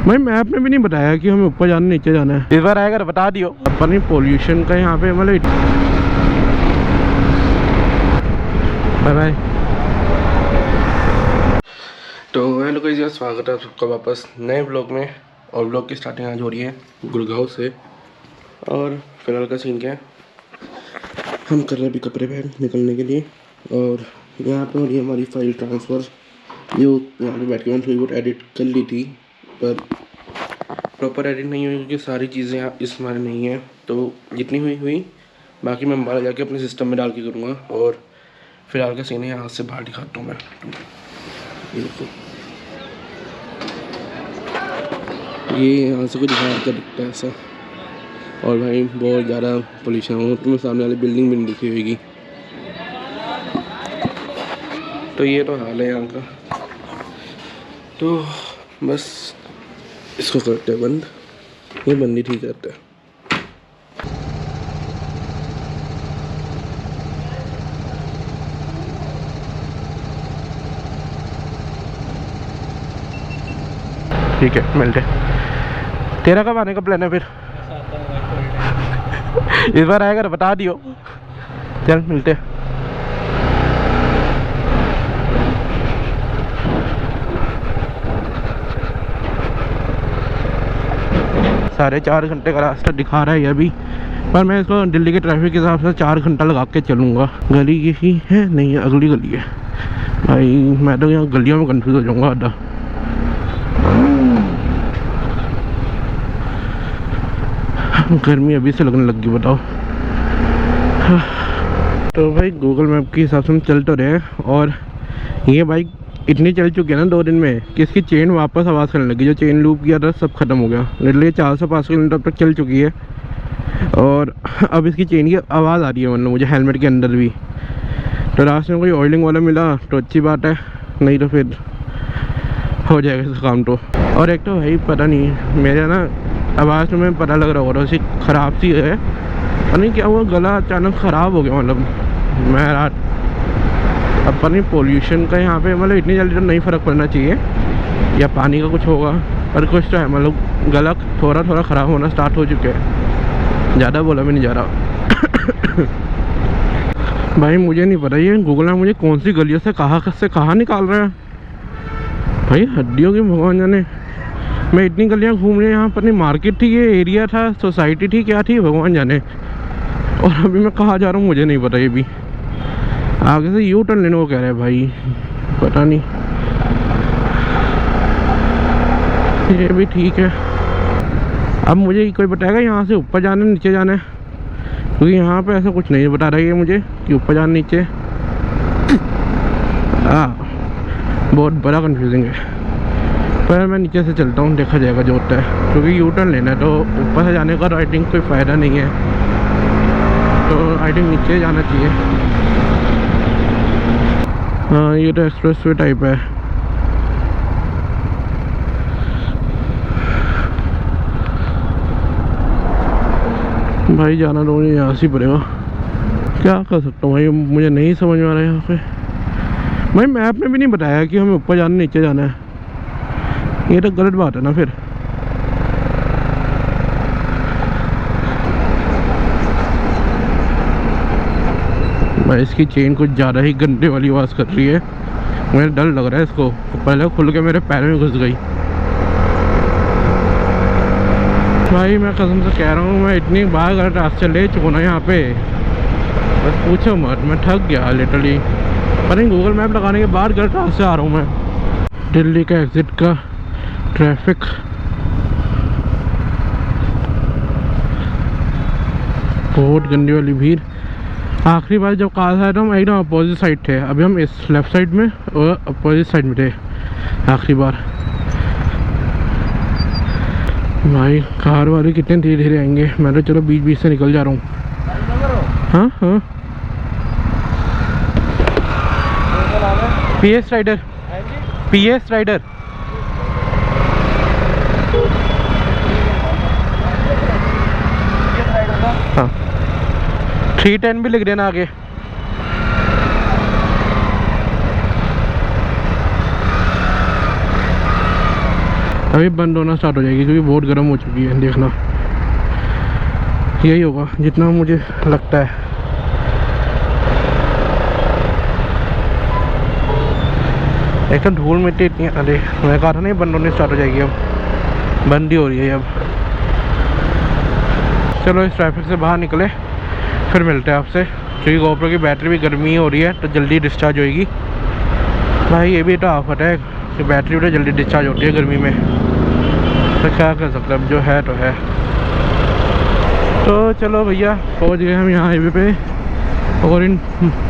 भाई मैप ने भी नहीं बताया कि हमें ऊपर जाना नीचे जाना है। इस बार आएगा बता दियो। अपनी पोल्यूशन का यहाँ पे मतलब बाय बाय। तो हेलो गाइस, स्वागत है आप सबका वापस नए ब्लॉग में। और ब्लॉग की स्टार्टिंग आज हो रही है गुड़गांव से। और फिलहाल का सीन क्या है, हम कर रहे हैं अभी कपड़े पैक निकलने के लिए। और यहाँ पे हो रही है हमारी फाइल ट्रांसफ़र। जो यहाँ पे बैठ के मैंने थोड़ी बहुत एडिट कर ली थी, पर प्रॉपर एडिट नहीं हुई क्योंकि सारी चीज़ें इसमें नहीं है। तो जितनी हुई बाकी मैं बाहर जाके अपने सिस्टम में डाल के करूँगा। और फिलहाल का सीन है, यहाँ से बाहर दिखाता हूँ मैं। ये यहाँ से कुछ बाहर का दिखता है ऐसा। और भाई बहुत ज़्यादा पोल्यूशन हो, तुम्हें सामने वाली बिल्डिंग भी नहीं दिखी होगी। तो ये तो हाल है यहाँ का। तो बस इसको करते हैं बंद, ये बंद ही ठीक करते हैं। ठीक है, मिलते हैं। तेरा कब आने का प्लान है फिर? इस बार आएगा तो बता दियो। चल मिलते हैं। 4.5 घंटे का रास्ता दिखा रहा है ये अभी, पर मैं इसको दिल्ली के ट्रैफिक के हिसाब से 4 घंटा लगा के चलूँगा। गली यही है, नहीं है अगली गली है। भाई मैं तो यहाँ गलियों में कंफ्यूज हो जाऊँगा आधा। गर्मी अभी से लगने लगी, बताओ। तो भाई गूगल मैप के हिसाब से हम चल तो रहे हैं। और ये बाइक इतनी चल चुकी है ना 2 दिन में कि इसकी चेन वापस आवाज़ करने लगी। जो चेन लूप किया था सब खत्म हो गया। लिटरली 405 किलोमीटर तक चल चुकी है और अब इसकी चेन की आवाज़ आ रही है, मतलब मुझे हेलमेट के अंदर भी। तो रास्ते में कोई ऑयलिंग वाला मिला तो अच्छी बात है, नहीं तो फिर हो जाएगा इसका काम। तो और एक तो भाई पता नहीं, मेरे ना आवाज़ में पता लग रहा होगा उसी ख़राब सी है, और नहीं क्या हुआ, गला अचानक ख़राब हो गया। मतलब मैं रात अपनी पोल्यूशन का यहाँ पे मतलब इतनी जल्दी तो नहीं फ़र्क पड़ना चाहिए, या पानी का कुछ होगा, पर कुछ तो है। मतलब गला थोड़ा थोड़ा ख़राब होना स्टार्ट हो चुके हैं, ज़्यादा बोला भी नहीं जा रहा। भाई मुझे नहीं पता ये गूगल मैप मुझे कौन सी गलियों से कहाँ निकाल रहा है। भाई हड्डियों की भगवान जाने। मैं इतनी गलियाँ घूम रही, यहाँ पर नहीं मार्केट थी, ये एरिया था, सोसाइटी थी, क्या थी भगवान जाने। और अभी मैं कहाँ जा रहा हूँ मुझे नहीं पता। ये भी आगे से यू टर्न लेने को कह रहे हैं भाई, पता नहीं। ये भी ठीक है। अब मुझे कोई बताएगा यहाँ से ऊपर जाना है नीचे जाना है, क्योंकि यहाँ पे ऐसा कुछ नहीं बता रही है मुझे कि ऊपर जाना नीचे। बहुत बड़ा कंफ्यूजिंग है। पर मैं नीचे से चलता हूँ, देखा जाएगा जो होता है, क्योंकि यू टर्न लेना है। तो ऊपर से जाने का आई थिंक कोई फ़ायदा नहीं है, तो आई थिंक नीचे जाना चाहिए। हाँ ये तो एक्सप्रेस वे टाइप है। भाई जाना तो मुझे यहाँ से पड़ेगा, क्या कर सकता हूँ भाई, मुझे नहीं समझ में आ रहा है यहाँ पे। भाई मैप ने भी नहीं बताया कि हमें ऊपर जाना नीचे जाना है, ये तो गलत बात है ना फिर। भाई इसकी चेन कुछ ज़्यादा ही गंदे वाली आवाज़ कर रही है, मुझे डर लग रहा है इसको। पहले खुल के मेरे पैर में घुस गई। भाई मैं कसम से कह रहा हूँ, मैं इतनी बार गलत रास्ते ले चुका ना यहाँ पे, बस पूछो मत। मैं थक गया लिटरली, पर नहीं गूगल मैप लगाने के बाद गलत रास्ते आ रहा हूँ मैं। दिल्ली का एग्जिट का ट्रैफिक, बहुत गंदी वाली भीड़। आखिरी बार जब कार आया था हम एकदम अपोजिट साइड थे, अभी हम इस लेफ़्ट साइड में और अपोजिट साइड में थे आखिरी बार। भाई कार वाले कितने धीरे धीरे आएंगे, मैं तो चलो बीच से निकल जा रहा हूँ। हाँ हाँ PS राइडर, PS राइडर। हाँ 310 भी लिख देना आगे। अभी बंद होना स्टार्ट हो जाएगी क्योंकि बहुत गर्म हो चुकी है। देखना यही होगा जितना मुझे लगता है। एक तो धूल मिट्टी इतनी, अरे मैं कहा था नहीं बंद होने स्टार्ट हो जाएगी, अब बंद ही हो रही है अब। चलो इस ट्रैफिक से बाहर निकले फिर मिलते हैं आपसे, क्योंकि गोप्रो की बैटरी भी गर्मी हो रही है तो जल्दी डिस्चार्ज होएगी। भाई ये भी तो आफत है कि बैटरी भी जल्दी डिस्चार्ज होती है गर्मी में, तो क्या कर सकते हैं, अब जो है तो है। तो चलो भैया पहुंच गए हम यहाँ हाईवे पे, और इन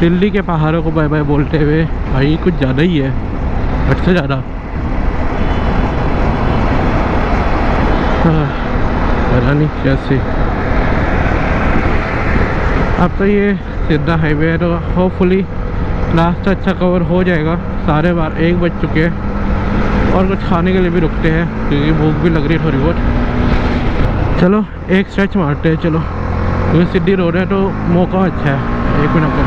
दिल्ली के पहाड़ों को बाय बाय बोलते हुए। भाई कुछ ज़्यादा ही है, हद से ज़्यादा। पता नहीं कैसे, अब तो ये सीधा हाईवे है तो होपफुली लास्ट अच्छा कवर हो जाएगा। सारे बार 1 बज चुके हैं और कुछ खाने के लिए भी रुकते हैं क्योंकि भूख भी लग रही है थोड़ी बहुत। चलो एक स्ट्रेच मारते हैं, चलो क्योंकि सीधी रोड है तो मौका अच्छा है। 1 मिनट का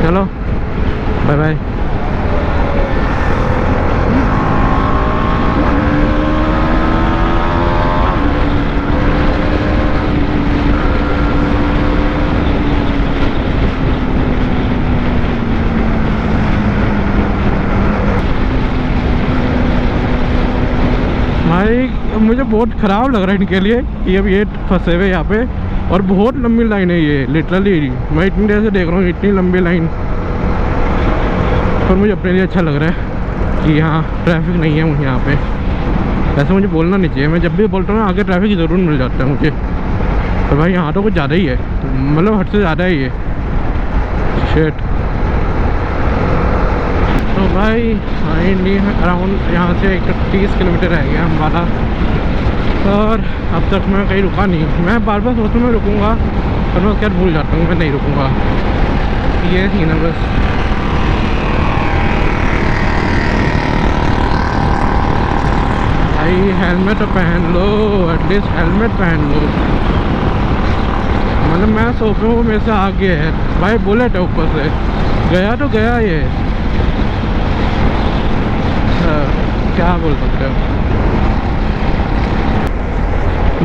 चलो बाय बाय। भाई मुझे बहुत ख़राब लग रहा है इनके लिए कि अब ये फंसे हुए यहाँ पे, और बहुत लंबी लाइन है ये लिटरली। मैं इतनी देर से देख रहा हूँ इतनी लंबी लाइन, पर मुझे अपने लिए अच्छा लग रहा है कि यहाँ ट्रैफिक नहीं है मुझे यहाँ पे। वैसे मुझे बोलना नहीं चाहिए, मैं जब भी बोलता हूँ ना आगे ट्रैफिक ज़रूर मिल जाता है मुझे, तो भाई यहाँ तो कुछ ज़्यादा ही है, मतलब हद से ज़्यादा ही है शेट। तो भाई फाइनली अराउंड यहाँ से 30 किलोमीटर रह गया हमारा, और अब तक मैं कहीं रुका नहीं। मैं बार बार सोचता हूँ मैं रुकूँगा, पर मैं क्या भूल जाता हूँ मैं नहीं रुकूँगा। ये थी ना बस। भाई हेलमेट तो पहन लो, एटलीस्ट हेलमेट पहन लो। मतलब मैं सोच रहा हूँ मेरे से आगे है भाई, बुलेट है ऊपर से, गया तो गया ये। क्या बोल सकते हो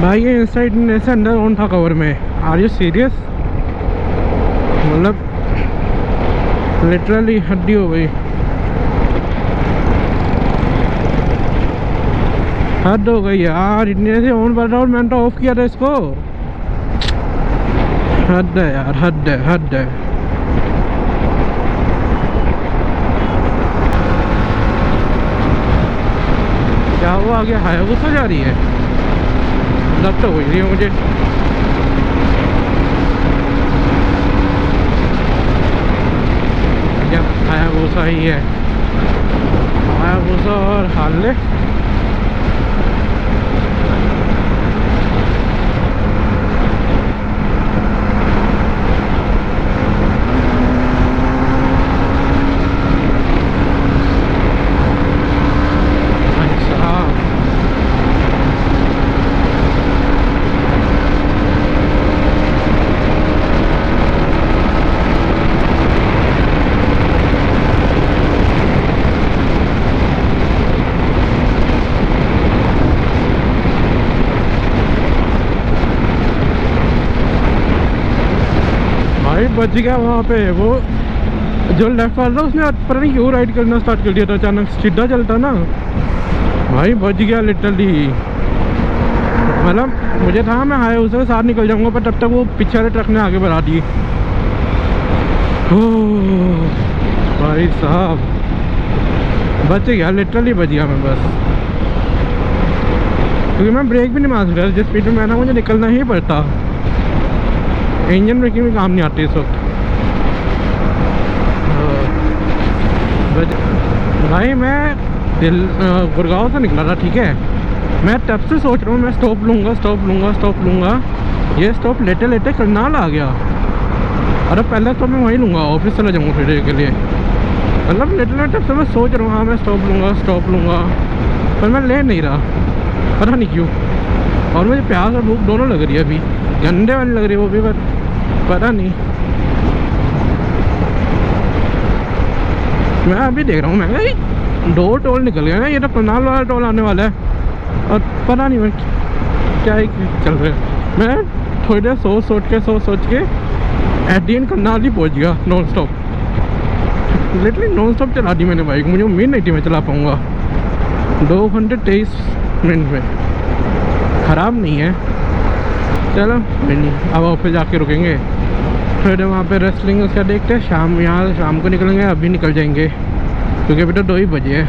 भाई, ये इनसाइड से अंदर ऑन था कवर में। Are you serious? मतलब लिटरली हड्डी हो गई, हद हो गई यार। इतने से ऑन कर रहा हूँ, मैंने तो ऑफ किया था इसको। हद है यार, हद है, हद है। क्या वो आगे हायाबुसा जा रही है? लग तो हो रही है मुझे। क्या हायाबुसा ही है, हायाबुसा और हार्ले। बच गया वहाँ पे। वो जो लेफ्ट वाला उसने पता नहीं क्यों राइड करना स्टार्ट कर दिया था, अचानक सीधा चलता ना भाई, बच गया लिटरली। मतलब मुझे था मैं हायाबुसा के साथ निकल जाऊंगा, पर तब तक वो पीछे वाले ट्रक ने आगे बढ़ा दी। भाई साहब बच गया, लिटरली बच गया मैं बस, क्योंकि मैं ब्रेक भी नहीं मार सकता। जिस स्पीड में मैं ना मुझे निकलना ही पड़ता। इंजन ब्रेकिंग भी काम नहीं आती इस वक्त। भाई मैं गुड़गांव से निकला था, ठीक है। मैं तब से सोच रहा हूँ मैं स्टॉप लूँगा, स्टॉप लूँगा, स्टॉप लूँगा। ये स्टॉप लेटे लेटे करनाल आ गया। अरे पहले तो मैं वहीं लूँगा, ऑफिस चला जाऊँगा फिर के लिए। मतलब लेटे लेटे से मैं सोच रहा हूँ हाँ मैं स्टॉप लूँगा, स्टॉप लूँगा, पर मैं ले नहीं रहा, पता नहीं क्यों। और मुझे प्यास और भूख दोनों लग रही है अभी, गंदे वाली लग रही है वो भी, पर पता नहीं। मैं अभी देख रहा हूँ, मैं कहा 2 टोल निकल गया ना, ये तो करनाल वाला टोल आने वाला है और पता नहीं मैं क्या ही चल रहा है। मैं थोड़ी देर सोच के एट दी एंड करनाल ही पहुँच गया non stop. Literally non stop चला दी मैंने बाइक, मुझे उम्मीद नहीं थी मैं चला पाऊँगा 2 घंटे 23 मिनट में। ख़राब नहीं है, चलो नहीं, अब ऑफिस जाके रुकेंगे, फिर वहाँ पे रेस्लिंग उसका देखते हैं। शाम को निकलेंगे, अभी निकल जाएंगे क्योंकि अभी तो 2 ही बजे है।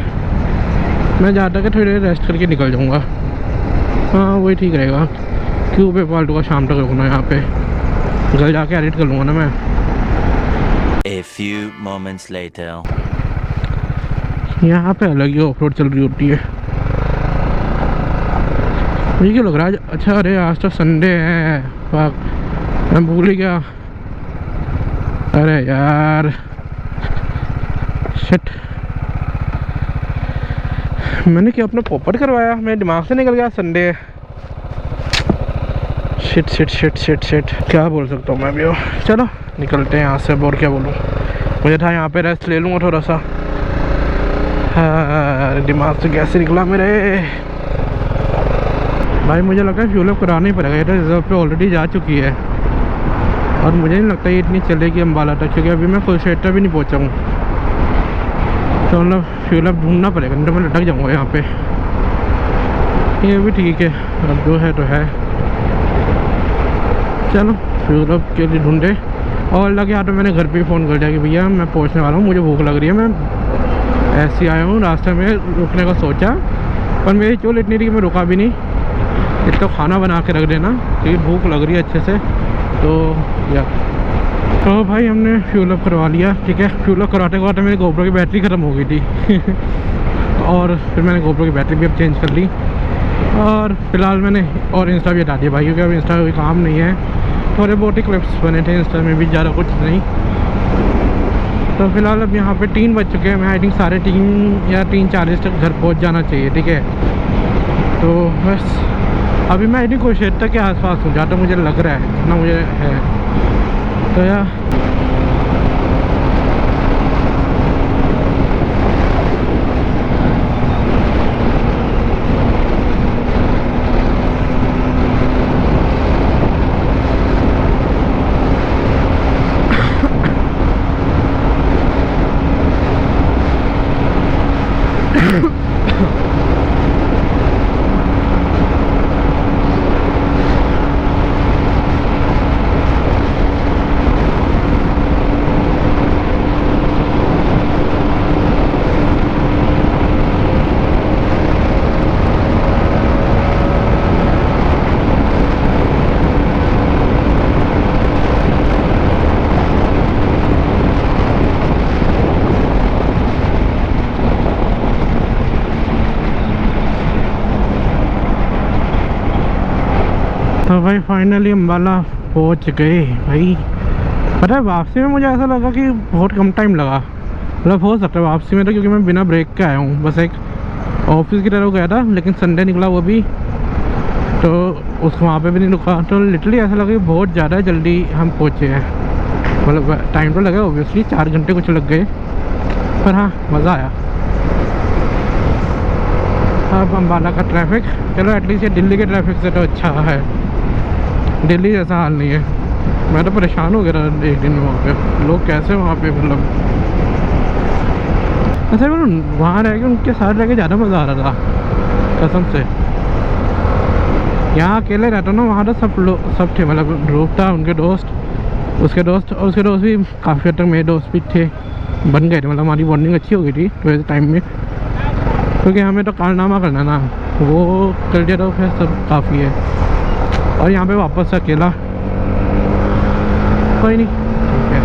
मैं ज़्यादा के थोड़ी देर रेस्ट करके निकल जाऊँगा। हाँ वही ठीक रहेगा, क्यों पे फालतू का शाम तक रुकना यहाँ पे, घर जाके एडिट कर लूँगा ना मैं। A few moments later. यहाँ पे अलग ही ऑफ रोड चल रही होती है। मुझे क्यों लग रहा है अच्छा, अरे आज तो संडे है, मैं भूल ही गया। अरे यार शिट, मैंने क्या अपना पॉपट करवाया, मेरे दिमाग से निकल गया संडे है। शिट, क्या बोल सकता हूँ मैं भी। चलो निकलते हैं यहाँ से, और क्या बोलूँ, मुझे था यहाँ पे रेस्ट ले लूँगा थोड़ा सा। हाँ, दिमाग से कैसे निकला मेरे भाई। मुझे लगता है फ्यूल अप कराना ही पड़ेगा, ये तो रिजर्व पे ऑलरेडी जा चुकी है और मुझे नहीं लगता ये इतनी चलेगी अम्बाला तक, क्योंकि अभी मैं कुरुक्षेत्र भी नहीं पहुँचा हूँ। तो मतलब फ्यूल अप ढूंढना पड़ेगा, नहीं तो मैं लटक जाऊँगा यहाँ पे। ये भी ठीक है, अब जो है तो है। चलो फ्यूल अप के लिए ढूंढे, और लगे हाथ में मैंने घर पे फ़ोन कर दिया कि भैया मैं पहुँचने वाला हूँ, मुझे भूख लग रही है, मैं ऐसे आया हूँ, रास्ते में रुकने का सोचा, पर मेरी चोल इतनी थी कि मैं रुका भी नहीं। इसका खाना बना के रख देना क्योंकि भूख लग रही है अच्छे से। तो या तो भाई हमने फ्यूल अप करवा लिया, ठीक है। फ्यूल अप करवाते करवाते मेरी गोप्रो की बैटरी ख़त्म हो गई थी और फिर मैंने गोप्रो की बैटरी भी अब चेंज कर ली, और फिलहाल मैंने और इंस्टा भी हटा दिया भाई, क्योंकि अब इंस्टा कोई काम नहीं है। थोड़े बहुत ही क्लिप्स बने थे इंस्टा में भी, ज़्यादा कुछ नहीं। तो फिलहाल अब यहाँ पे 3 बज चुके हैं, मैं आई थिंक 3:30 या 3:40 तक घर पहुँच जाना चाहिए, ठीक है। तो बस अभी मैं इतनी कुरुक्षेत्र के आसपास हूँ, जहाँ तक मुझे लग रहा है, जितना मुझे है। तो यार तो भाई फाइनली अम्बाला पहुंच गए भाई। पता है वापसी में मुझे ऐसा लगा कि बहुत कम टाइम लगा, मतलब हो सकता है वापसी में तो, क्योंकि मैं बिना ब्रेक के आया हूँ, बस एक ऑफिस की तरफ गया था, लेकिन संडे निकला वो भी, तो उस वहाँ पे भी नहीं रुका। तो लिटरली ऐसा लगा कि बहुत ज़्यादा जल्दी हम पहुँचे हैं, मतलब टाइम तो लगा ऑब्वियसली, 4 घंटे कुछ लग गए, पर हाँ मज़ा आया। अब अम्बाला का ट्रैफिक, चलो एटलीस्ट ये दिल्ली के ट्रैफिक से तो अच्छा है, दिल्ली जैसा हाल नहीं है। मैं तो परेशान हो गया था एक दिन में वहाँ पे, लोग कैसे वहाँ पे, मतलब ऐसे मतलब वहाँ रह के उनके साथ रह के ज़्यादा मज़ा आ रहा था कसम से। यहाँ अकेले रहता ना, वहाँ तो सब थे, मतलब ग्रुप था, उनके दोस्त, उसके दोस्त और उसके दोस्त भी काफ़ी हद तक मेरे दोस्त भी थे, बन गए थे, मतलब हमारी बॉन्डिंग अच्छी हो गई थी वैसे टाइम में, क्योंकि हमें तो कारनामा करना ना, वो कर दिया तो फिर सब काफ़ी है। और यहाँ पे वापस से अकेला, कोई नहीं, ठीक है।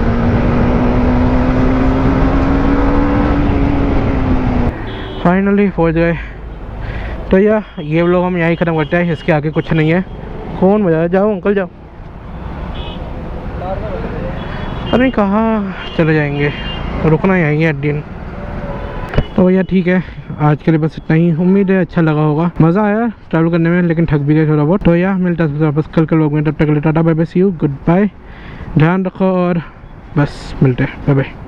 फाइनली पहुँच गए। तो यार ये व्लॉग हम यहीं ख़त्म करते हैं, इसके आगे कुछ नहीं है। फ़ोन बजाया, जाओ अंकल जाओ। अरे कहाँ चले जाएंगे, रुकना यहीं है दिन। तो भैया ठीक है, आज के लिए बस इतना ही। उम्मीद है अच्छा लगा होगा, मज़ा आया ट्रैवल करने में, लेकिन थक भी गए थोड़ा बहुत। तो यार मिलता है वापस कल के लोग में, तब तक के लिए tata bye bye, see you, goodbye, ध्यान रखो और बस मिलते हैं, बाय बाय।